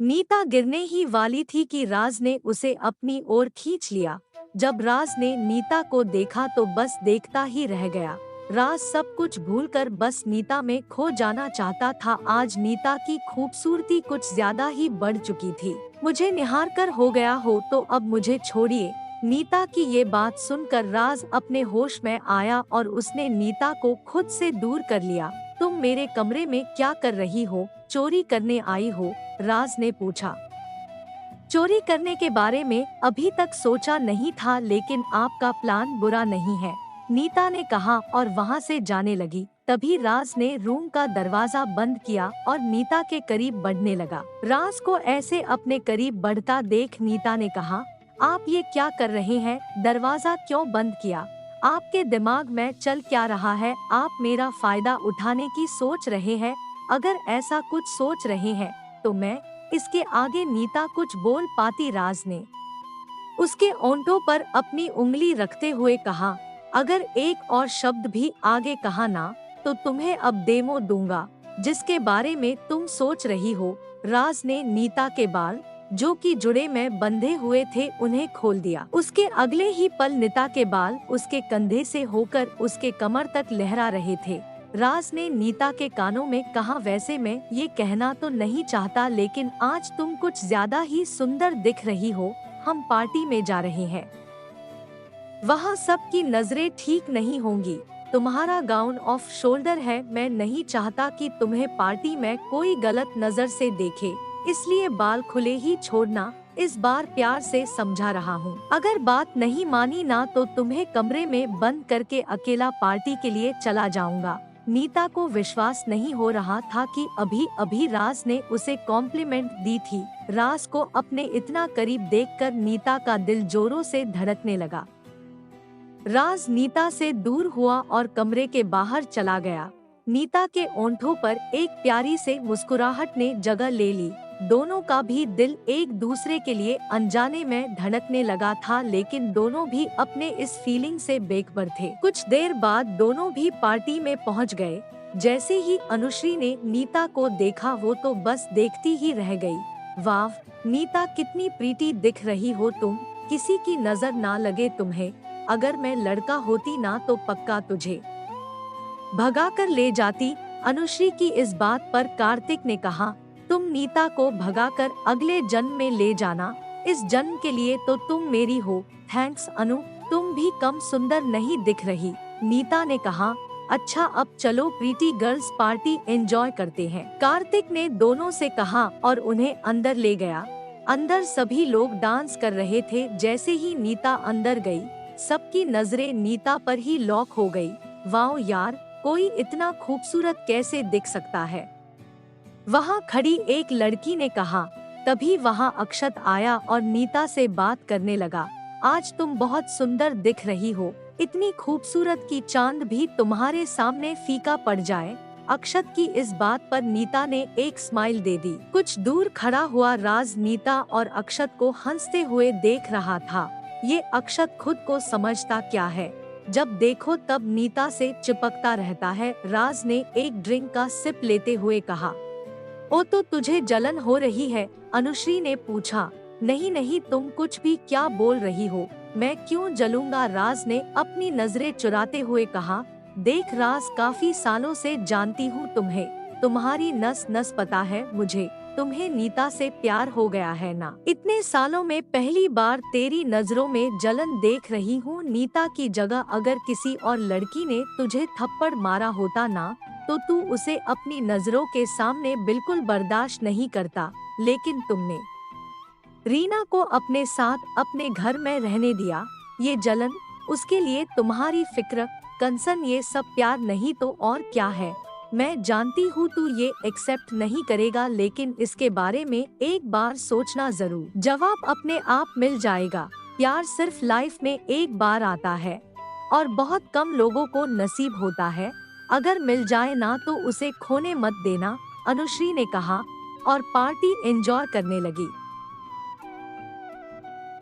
नीता गिरने ही वाली थी कि राज ने उसे अपनी ओर खींच लिया। जब राज ने नीता को देखा तो बस देखता ही रह गया। राज सब कुछ भूलकर बस नीता में खो जाना चाहता था। आज नीता की खूबसूरती कुछ ज्यादा ही बढ़ चुकी थी। मुझे निहार कर हो गया हो तो अब मुझे छोड़िए। नीता की ये बात सुनकर राज अपने होश में आया और उसने नीता को खुद से दूर कर लिया। तुम मेरे कमरे में क्या कर रही हो? चोरी करने आई हो? राज ने पूछा। चोरी करने के बारे में अभी तक सोचा नहीं था, लेकिन आपका प्लान बुरा नहीं है, नीता ने कहा और वहां से जाने लगी। तभी राज ने रूम का दरवाजा बंद किया और नीता के करीब बढ़ने लगा। राज को ऐसे अपने करीब बढ़ता देख नीता ने कहा, आप ये क्या कर रहे हैं? दरवाजा क्यों बंद किया? आपके दिमाग में चल क्या रहा है? आप मेरा फायदा उठाने की सोच रहे हैं? अगर ऐसा कुछ सोच रहे हैं तो मैं। इसके आगे नीता कुछ बोल पाती। राज ने उसके ओंठों पर अपनी उंगली रखते हुए कहा, अगर एक और शब्द भी आगे कहा ना तो तुम्हें अब डेमो दूंगा। जिसके बारे में तुम सोच रही हो। राज ने नीता के बाल, जो कि जुड़े में बंधे हुए थे, उन्हें खोल दिया। उसके अगले ही पल नीता के बाल उसके कंधे से होकर उसके कमर तक लहरा रहे थे। राज ने नीता के कानों में कहा, वैसे मैं ये कहना तो नहीं चाहता, लेकिन आज तुम कुछ ज्यादा ही सुंदर दिख रही हो। हम पार्टी में जा रहे हैं, वहाँ सबकी नजरें ठीक नहीं होंगी। तुम्हारा गाउन ऑफ शोल्डर है। मैं नहीं चाहता कि तुम्हें पार्टी में कोई गलत नजर से देखे, इसलिए बाल खुले ही छोड़ना। इस बार प्यार से समझा रहा हूँ। अगर बात नहीं मानी ना तो तुम्हें कमरे में बंद करके अकेला पार्टी के लिए चला जाऊंगा। नीता को विश्वास नहीं हो रहा था कि अभी अभी राज ने उसे कॉम्प्लीमेंट दी थी। राज को अपने इतना करीब देखकर नीता का दिल जोरों से धड़कने लगा। राज नीता से दूर हुआ और कमरे के बाहर चला गया। नीता के ओंठों पर एक प्यारी से मुस्कुराहट ने जगह ले ली। दोनों का भी दिल एक दूसरे के लिए अनजाने में धड़कने लगा था, लेकिन दोनों भी अपने इस फीलिंग से बेखबर थे। कुछ देर बाद दोनों भी पार्टी में पहुंच गए। जैसे ही अनुश्री ने नीता को देखा, वो तो बस देखती ही रह गई। वाह नीता, कितनी प्रीटी दिख रही हो तुम। किसी की नजर ना लगे तुम्हें। अगर मैं लड़का होती ना तो पक्का तुझे भगा कर ले जाती। अनुश्री की इस बात पर कार्तिक ने कहा, तुम नीता को भगाकर अगले जन्म में ले जाना। इस जन्म के लिए तो तुम मेरी हो। थैंक्स अनु, तुम भी कम सुंदर नहीं दिख रही। नीता ने कहा, अच्छा अब चलो प्रीटी गर्ल्स पार्टी एंजॉय करते हैं, कार्तिक ने दोनों से कहा और उन्हें अंदर ले गया। अंदर सभी लोग डांस कर रहे थे। जैसे ही नीता अंदर गई, सबकी नजरें नीता पर ही लॉक हो गई। वाओ यार, कोई इतना खूबसूरत कैसे दिख सकता है? वहाँ खड़ी एक लड़की ने कहा। तभी वहाँ अक्षत आया और नीता से बात करने लगा। आज तुम बहुत सुंदर दिख रही हो। इतनी खूबसूरत कि चांद भी तुम्हारे सामने फीका पड़ जाए। अक्षत की इस बात पर नीता ने एक स्माइल दे दी। कुछ दूर खड़ा हुआ राज नीता और अक्षत को हंसते हुए देख रहा था। ये अक्षत खुद को समझता क्या है, जब देखो तब नीता से चिपकता रहता है। राज ने एक ड्रिंक का सिप लेते हुए कहा, ओ तो तुझे जलन हो रही है? अनुश्री ने पूछा। नहीं नहीं, तुम कुछ भी क्या बोल रही हो, मैं क्यों जलूंगा? राज ने अपनी नजरें चुराते हुए कहा। देख राज, काफी सालों से जानती हूँ तुम्हें, तुम्हारी नस नस पता है मुझे, तुम्हें नीता से प्यार हो गया है ना? इतने सालों में पहली बार तेरी नजरों में जलन देख रही हूँ। नीता की जगह अगर किसी और लड़की ने तुझे थप्पड़ मारा होता ना तो तू उसे अपनी नजरों के सामने बिल्कुल बर्दाश्त नहीं करता, लेकिन तुमने रीना को अपने साथ अपने घर में रहने दिया। ये जलन, उसके लिए तुम्हारी फिक्र, कंसर्न, ये सब प्यार नहीं तो और क्या है? मैं जानती हूँ तू ये एक्सेप्ट नहीं करेगा, लेकिन इसके बारे में एक बार सोचना जरूर। जवाब अपने आप मिल जाएगा। प्यार सिर्फ लाइफ में एक बार आता है और बहुत कम लोगों को नसीब होता है। अगर मिल जाए ना तो उसे खोने मत देना, अनुश्री ने कहा और पार्टी एंजॉय करने लगी।